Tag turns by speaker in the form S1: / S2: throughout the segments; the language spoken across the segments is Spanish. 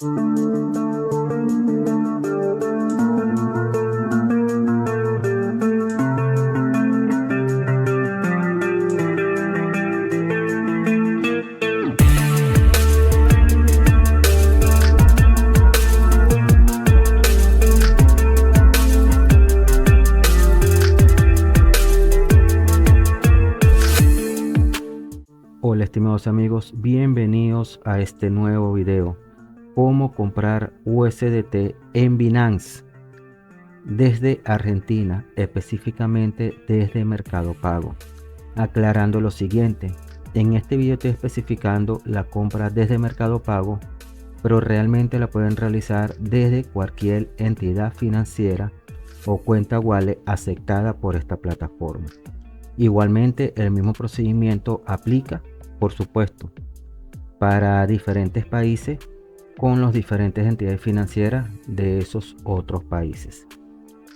S1: Hola estimados amigos, bienvenidos a este nuevo video. Cómo comprar USDT en Binance desde Argentina, específicamente desde Mercado Pago. Aclarando lo siguiente, en este video estoy especificando la compra desde Mercado Pago, pero realmente la pueden realizar desde cualquier entidad financiera o cuenta wallet aceptada por esta plataforma. Igualmente el mismo procedimiento aplica, por supuesto, para diferentes países con las diferentes entidades financieras de esos otros países.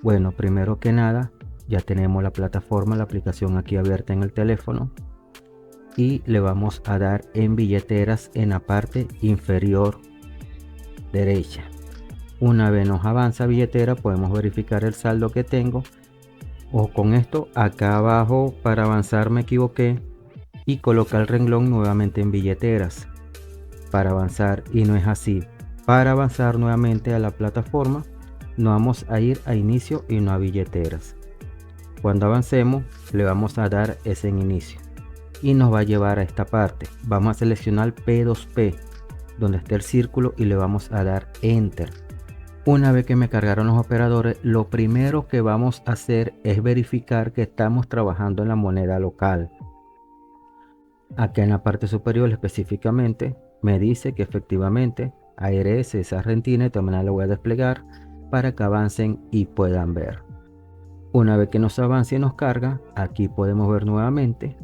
S1: Bueno, primero que nada, ya tenemos la plataforma, la aplicación aquí abierta en el teléfono y le vamos a dar en billeteras en la parte inferior derecha. Una vez nos avanza billetera, podemos verificar el saldo que tengo. O con esto, acá abajo para avanzar me equivoqué y colocar el renglón nuevamente en billeteras para avanzar, y no es así. Para avanzar nuevamente a la plataforma nos vamos a ir a inicio y no a billeteras. Cuando avancemos le vamos a dar ese en inicio y nos va a llevar a esta parte. Vamos a seleccionar P2P donde está el círculo y le vamos a dar enter. Una vez que me cargaron los operadores, lo primero que vamos a hacer es verificar que estamos trabajando en la moneda local. Acá en la parte superior específicamente me dice que efectivamente ARS es Argentina y también lo voy a desplegar para que avancen y puedan ver. Una vez que nos avance y nos carga, aquí podemos ver nuevamente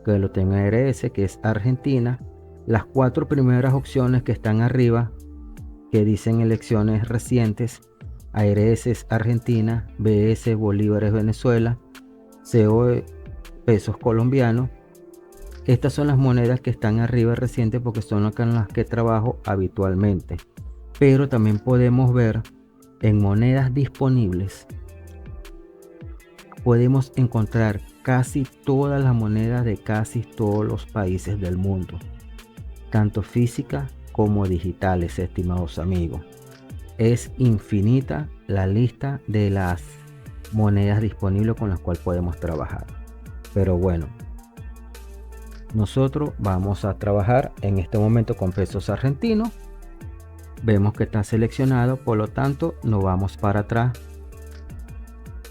S1: que lo tengo ARS, que es Argentina. Las cuatro primeras opciones que están arriba que dicen elecciones recientes, ARS es Argentina, BS Bolívares Venezuela, COE pesos colombianos. Estas son las monedas que están arriba recientes porque son las que trabajo habitualmente. Pero también podemos ver en monedas disponibles, podemos encontrar casi todas las monedas de casi todos los países del mundo, tanto físicas como digitales, estimados amigos. Es infinita la lista de las monedas disponibles con las cuales podemos trabajar. Pero bueno, nosotros vamos a trabajar en este momento con pesos argentinos. Vemos que está seleccionado, por lo tanto nos vamos para atrás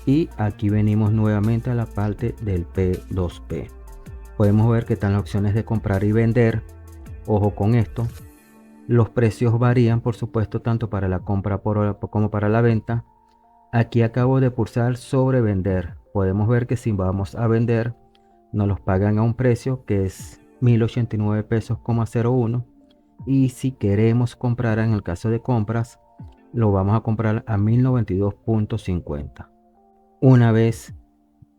S1: y aquí venimos nuevamente a la parte del P2P. Podemos ver que están las opciones de comprar y vender. Ojo con esto, los precios varían, por supuesto, tanto para la compra como para la venta. Aquí acabo de pulsar sobre vender. Podemos ver que si vamos a vender, nos los pagan a un precio que es 1089 pesos,01. Y si queremos comprar, en el caso de compras, lo vamos a comprar a 1092.50. Una vez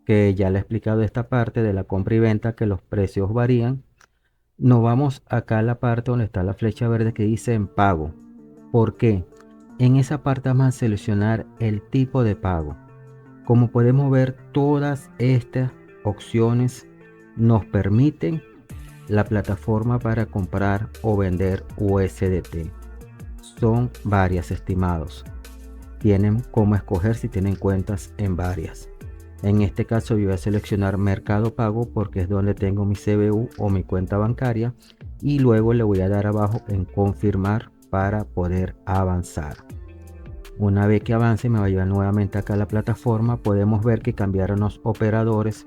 S1: que ya le he explicado esta parte de la compra y venta, que los precios varían, nos vamos acá a la parte donde está la flecha verde que dice en pago. ¿Por qué? En esa parte vamos a seleccionar el tipo de pago. Como podemos ver, todas estas opciones nos permiten la plataforma para comprar o vender USDT. Son varias, estimados. Tienen cómo escoger si tienen cuentas en varias. En este caso yo voy a seleccionar Mercado Pago porque es donde tengo mi CBU o mi cuenta bancaria, y luego le voy a dar abajo en confirmar para poder avanzar. Una vez que avance me va a llevar nuevamente acá a la plataforma. Podemos ver que cambiaron los operadores.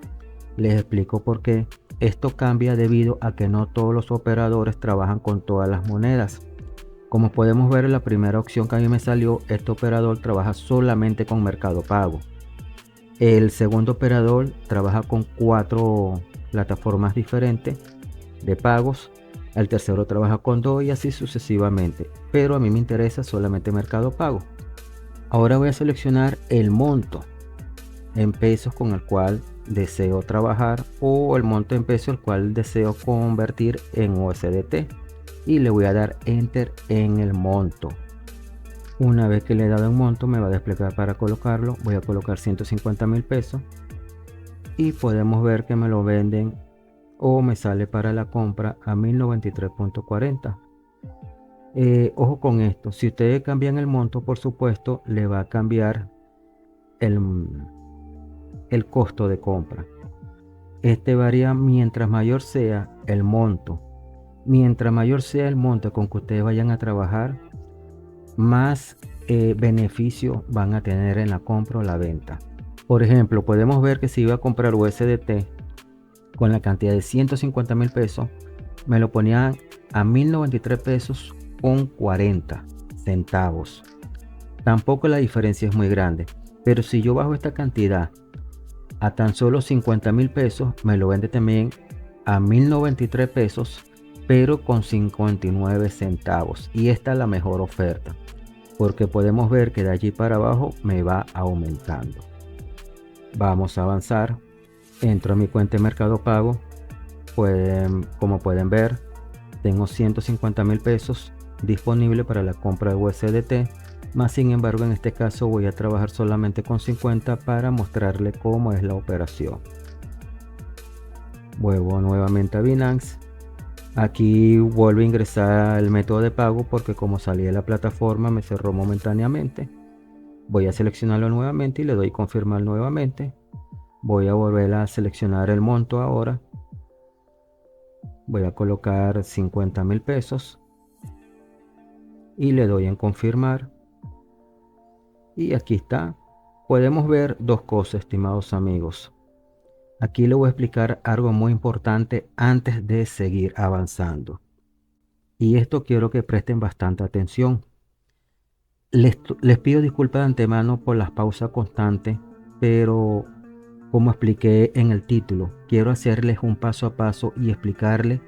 S1: Les explico por qué. Esto cambia debido a que no todos los operadores trabajan con todas las monedas. Como podemos ver en la primera opción que a mí me salió, este operador trabaja solamente con Mercado Pago. El segundo operador trabaja con 4 plataformas diferentes de pagos. El tercero trabaja con 2 y así sucesivamente. Pero a mí me interesa solamente Mercado Pago. Ahora voy a seleccionar el monto en pesos con el cual deseo trabajar, o el monto en pesos el cual deseo convertir en USDT. y le voy a dar enter en el monto. Una vez que le he dado un monto, me va a desplegar para colocarlo. Voy a colocar 150.000 pesos y podemos ver que me lo venden o me sale para la compra a 1093.40. Ojo con esto, si ustedes cambian el monto, por supuesto, le va a cambiar el costo de compra. Este varía mientras mayor sea el monto. Mientras mayor sea el monto con que ustedes vayan a trabajar, más beneficio van a tener en la compra o la venta. Por ejemplo, podemos ver que si iba a comprar USDT con la cantidad de 150.000 pesos, me lo ponían a 1093 pesos con 40 centavos. Tampoco la diferencia es muy grande, pero si yo bajo esta cantidad a tan solo 50.000 pesos, me lo vende también a 1093 pesos, pero con 59 centavos. Y esta es la mejor oferta, porque podemos ver que de allí para abajo me va aumentando. Vamos a avanzar. Entro a mi cuenta de Mercado Pago. Como pueden ver, tengo 150.000 pesos disponible para la compra de USDT. Más sin embargo, en este caso voy a trabajar solamente con 50 para mostrarle cómo es la operación. Vuelvo nuevamente a Binance. Aquí vuelvo a ingresar el método de pago porque como salí de la plataforma me cerró momentáneamente. Voy a seleccionarlo nuevamente y le doy confirmar nuevamente. Voy a volver a seleccionar el monto ahora. Voy a colocar 50.000 pesos y le doy en confirmar. Y aquí está. Podemos ver dos cosas, estimados amigos. Aquí le voy a explicar algo muy importante antes de seguir avanzando. Y esto quiero que presten bastante atención. Les pido disculpas de antemano por las pausas constantes, pero como expliqué en el título, quiero hacerles un paso a paso y explicarles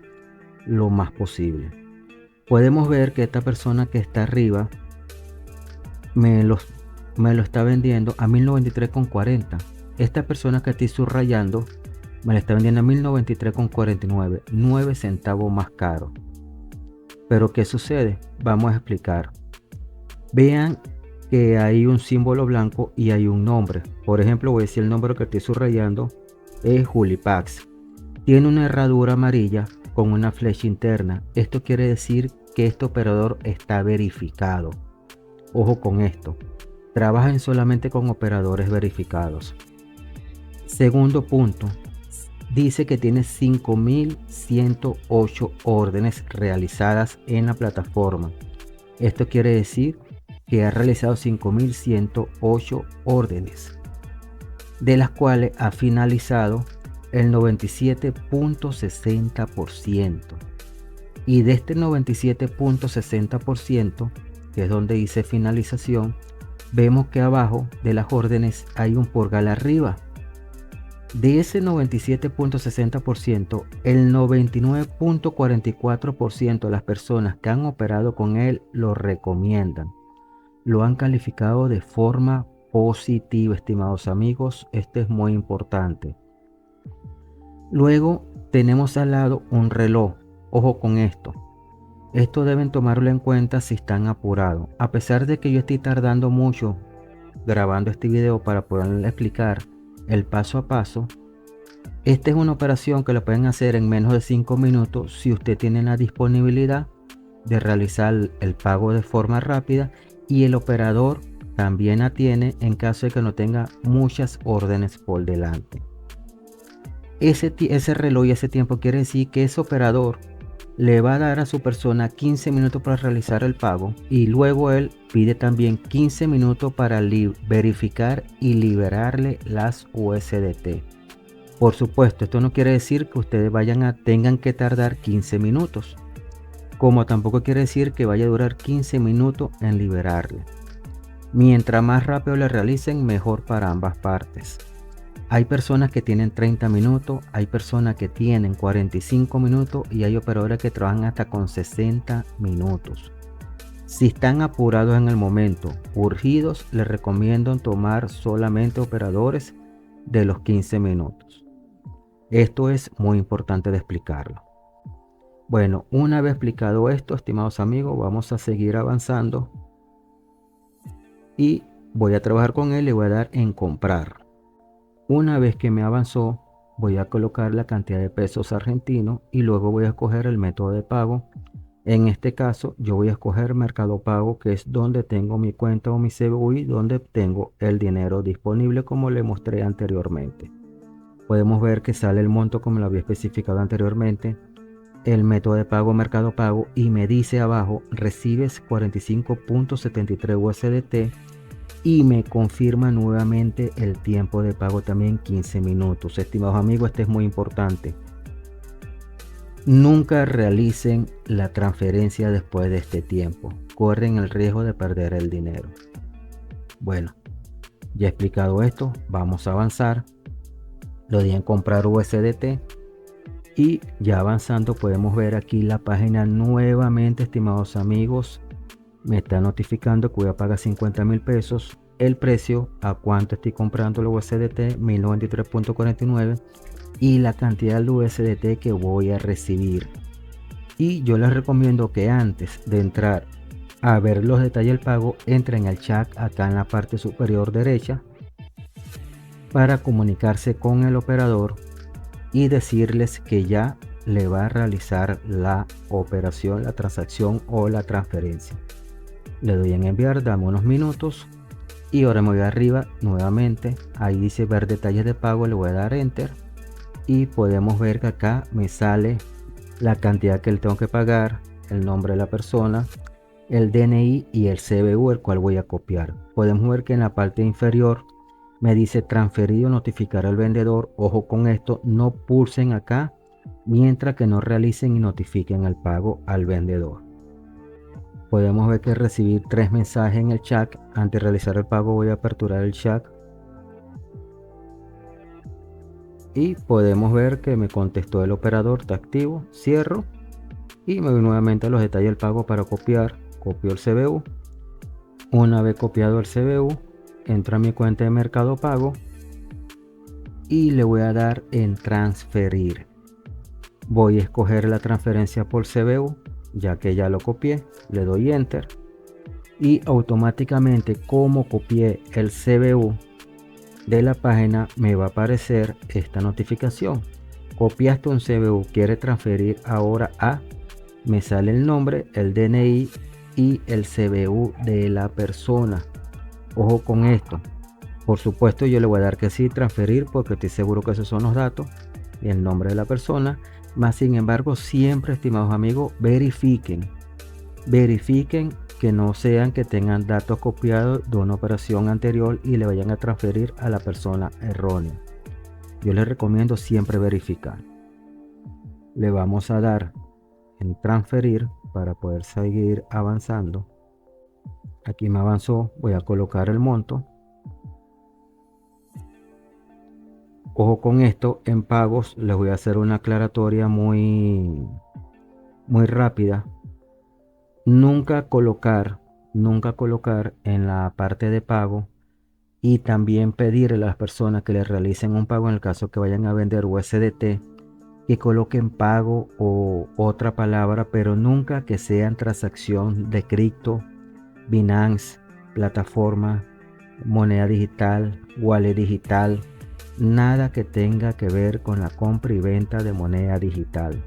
S1: lo más posible. Podemos ver que esta persona que está arriba me lo está vendiendo a 1093.40. Esta persona que estoy subrayando me la está vendiendo a 1093.49, 9 centavos más caro. Pero ¿qué sucede? Vamos a explicar. Vean que hay un símbolo blanco y hay un nombre. Por ejemplo, voy a decir el nombre que estoy subrayando es Julipax. Tiene una herradura amarilla con una flecha interna. Esto quiere decir que este operador está verificado. Ojo con esto. Trabajen solamente con operadores verificados. Segundo punto. Dice que tiene 5.108 órdenes realizadas en la plataforma. Esto quiere decir que ha realizado 5.108 órdenes, de las cuales ha finalizado el 97.60%. Y de este 97.60%, que es donde dice finalización, vemos que abajo de las órdenes hay un pulgar arriba. De ese 97.60%, el 99.44% de las personas que han operado con él lo recomiendan. Lo han calificado de forma positiva, estimados amigos. Esto es muy importante. Luego tenemos al lado un reloj. Ojo con esto. Esto deben tomarlo en cuenta si están apurados. A pesar de que yo estoy tardando mucho grabando este video para poderles explicar el paso a paso, esta es una operación que lo pueden hacer en menos de 5 minutos si usted tiene la disponibilidad de realizar el pago de forma rápida y el operador también atiende en caso de que no tenga muchas órdenes por delante. Ese reloj y ese tiempo quiere decir que ese operador le va a dar a su persona 15 minutos para realizar el pago y luego él pide también 15 minutos para verificar y liberarle las USDT. Por supuesto, esto no quiere decir que ustedes tengan que tardar 15 minutos, como tampoco quiere decir que vaya a durar 15 minutos en liberarle. Mientras más rápido le realicen, mejor para ambas partes. Hay personas que tienen 30 minutos, hay personas que tienen 45 minutos y hay operadores que trabajan hasta con 60 minutos. Si están apurados en el momento, urgidos, les recomiendo tomar solamente operadores de los 15 minutos. Esto es muy importante de explicarlo. Bueno, una vez explicado esto, estimados amigos, vamos a seguir avanzando y voy a trabajar con él. Le voy a dar en comprar. Una vez que me avanzó, voy a colocar la cantidad de pesos argentinos y luego voy a escoger el método de pago. En este caso, yo voy a escoger Mercado Pago, que es donde tengo mi cuenta o mi CBUI, donde tengo el dinero disponible, como le mostré anteriormente. Podemos ver que sale el monto como lo había especificado anteriormente, el método de pago Mercado Pago, y me dice abajo: recibes 45.73 USDT, y me confirma nuevamente el tiempo de pago también, 15 minutos. Estimados amigos, este es muy importante. Nunca realicen la transferencia después de este tiempo. Corren el riesgo de perder el dinero. Bueno, ya he explicado esto, vamos a avanzar. Lo di en comprar USDT. Y ya avanzando podemos ver aquí la página nuevamente, estimados amigos. Me está notificando que voy a pagar 50.000 pesos. El precio a cuánto estoy comprando el USDT, 1093.49, y la cantidad de USDT que voy a recibir. Y yo les recomiendo que antes de entrar a ver los detalles del pago, entren al chat acá en la parte superior derecha para comunicarse con el operador y decirles que ya le va a realizar la operación, la transacción o la transferencia. Le doy en enviar, dame unos minutos y ahora me voy arriba nuevamente. Ahí dice ver detalles de pago, le voy a dar enter y podemos ver que acá me sale la cantidad que le tengo que pagar, el nombre de la persona, el DNI y el CBU, el cual voy a copiar. Podemos ver que en la parte inferior me dice transferido, notificar al vendedor. Ojo con esto, no pulsen acá mientras que no realicen y notifiquen el pago al vendedor. Podemos ver que recibí 3 mensajes en el chat. Antes de realizar el pago voy a aperturar el chat y podemos ver que me contestó el operador: está activo. Cierro y me voy nuevamente a los detalles del pago para copiar. Copio el CBU. Una vez copiado el CBU, entro a mi cuenta de Mercado Pago y le voy a dar en transferir. Voy a escoger la transferencia por CBU, ya que ya lo copié. Le doy enter y automáticamente, como copié el CBU de la página, me va a aparecer esta notificación: copiaste un CBU, quiere transferir ahora a... Me sale el nombre, el DNI y el CBU de la persona. Ojo con esto. Por supuesto yo le voy a dar que sí, transferir, porque estoy seguro que esos son los datos y el nombre de la persona. Más sin embargo, siempre, estimados amigos, verifiquen que no sean que tengan datos copiados de una operación anterior y le vayan a transferir a la persona errónea. Yo les recomiendo siempre verificar. Le vamos a dar en transferir para poder seguir avanzando. Aquí me avanzó, voy a colocar el monto. Ojo con esto, en pagos les voy a hacer una aclaratoria muy rápida. Nunca colocar en la parte de pago y también pedirle a las personas que les realicen un pago, en el caso que vayan a vender USDT, que coloquen pago o otra palabra, pero nunca que sean transacción de cripto, Binance, plataforma, moneda digital, wallet digital, nada que tenga que ver con la compra y venta de moneda digital.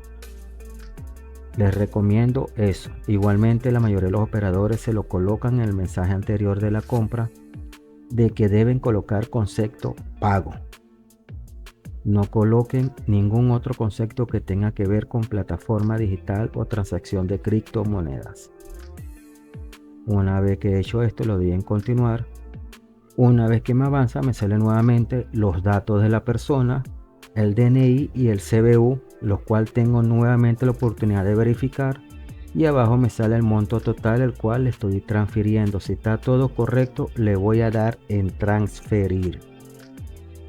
S1: Les recomiendo eso. Igualmente, la mayoría de los operadores se lo colocan en el mensaje anterior de la compra, de que deben colocar concepto pago. No coloquen ningún otro concepto que tenga que ver con plataforma digital o transacción de criptomonedas. Una vez que he hecho esto, lo doy en continuar. Una vez que me avanza, me salen nuevamente los datos de la persona, el DNI y el CBU, los cuales tengo nuevamente la oportunidad de verificar. Y abajo me sale el monto total, el cual le estoy transfiriendo. Si está todo correcto, le voy a dar en transferir.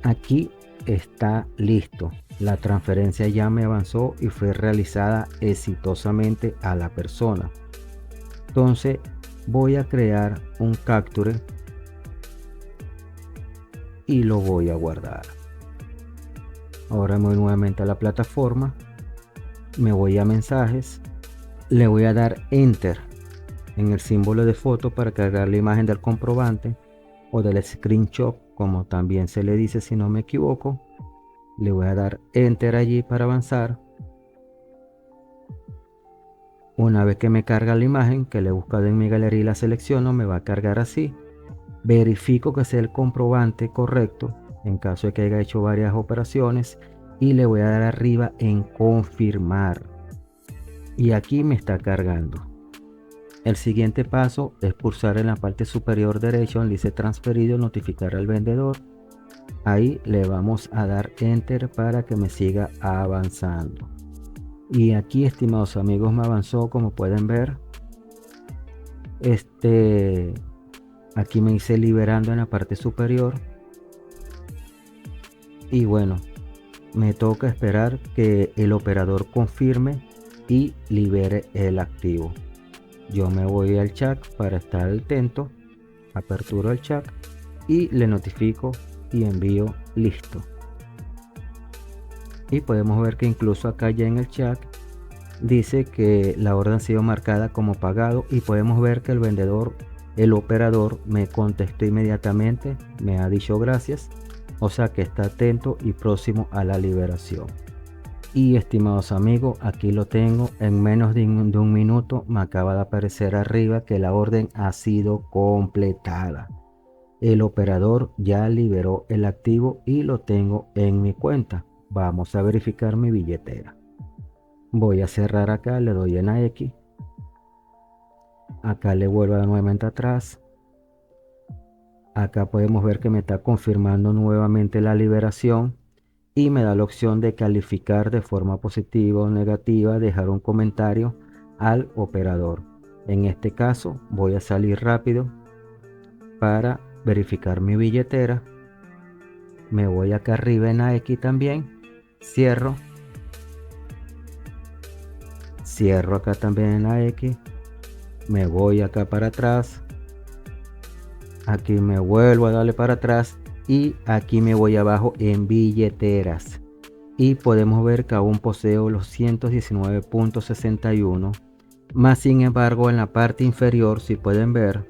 S1: Aquí está listo. La transferencia ya me avanzó y fue realizada exitosamente a la persona. Entonces voy a crear un capture y lo voy a guardar. Ahora me voy nuevamente a la plataforma Me voy a mensajes, le voy a dar enter en el símbolo de foto para cargar la imagen del comprobante o del screenshot, como también se le dice si no me equivoco. Le voy a dar enter allí para avanzar. Una vez que me carga la imagen, que le he buscado en mi galería y la selecciono, me va a cargar así. Verifico que sea el comprobante correcto en caso de que haya hecho varias operaciones y le voy a dar arriba en confirmar. Y aquí me está cargando. El siguiente paso es pulsar en la parte superior derecha donde dice transferido, notificar al vendedor. Ahí le vamos a dar enter para que me siga avanzando. Y aquí, estimados amigos, me avanzó, como pueden ver. Aquí me hice liberando en la parte superior. Y bueno, me toca esperar que el operador confirme y libere el activo. Yo me voy al chat para estar atento, aperturo el chat y le notifico y envío listo. Y podemos ver que incluso acá ya en el chat dice que la orden ha sido marcada como pagado y podemos ver que el vendedor, el operador, me contestó inmediatamente, me ha dicho gracias, o sea que está atento y próximo a la liberación. Y estimados amigos, aquí lo tengo, en menos de un minuto me acaba de aparecer arriba que la orden ha sido completada. El operador ya liberó el activo y lo tengo en mi cuenta. Vamos a verificar mi billetera. Voy a cerrar acá, le doy en X. Acá le vuelvo nuevamente atrás. Acá podemos ver que me está confirmando nuevamente la liberación. Y me da la opción de calificar de forma positiva o negativa, dejar un comentario al operador. En este caso voy a salir rápido para verificar mi billetera. Me voy acá arriba en AX también, cierro acá también en AX, me voy acá para atrás, aquí me vuelvo a darle para atrás y aquí me voy abajo en billeteras y podemos ver que aún poseo los 119.61, más sin embargo en la parte inferior, si pueden ver,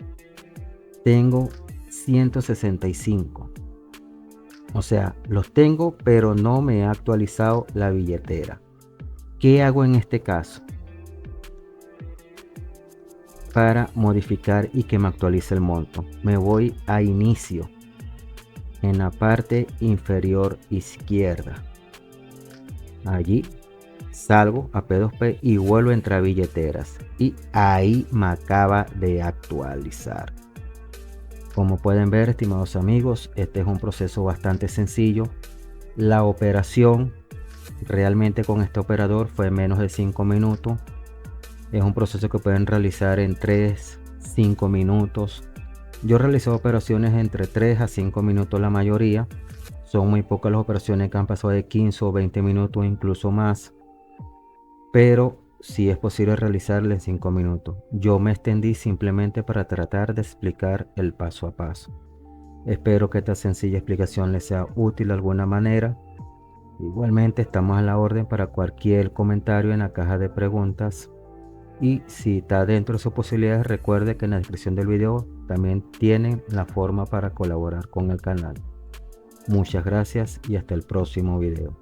S1: tengo 165. O sea, los tengo pero no me he actualizado la billetera. ¿Qué hago en este caso para modificar y que me actualice el monto? Me voy a inicio en la parte inferior izquierda. Allí salgo a P2P y vuelvo a entrar a billeteras y ahí me acaba de actualizar. Como pueden ver, estimados amigos, este es un proceso bastante sencillo. La operación realmente con este operador fue menos de 5 minutos. Es un proceso que pueden realizar en 3-5 minutos. Yo realicé operaciones entre 3 a 5 minutos la mayoría. Son muy pocas las operaciones que han pasado de 15 o 20 minutos, incluso más. Pero sí es posible realizarla en 5 minutos. Yo me extendí simplemente para tratar de explicar el paso a paso. Espero que esta sencilla explicación les sea útil de alguna manera. Igualmente estamos a la orden para cualquier comentario en la caja de preguntas. Y si está dentro de sus posibilidades, recuerde que en la descripción del video también tienen la forma para colaborar con el canal. Muchas gracias y hasta el próximo video.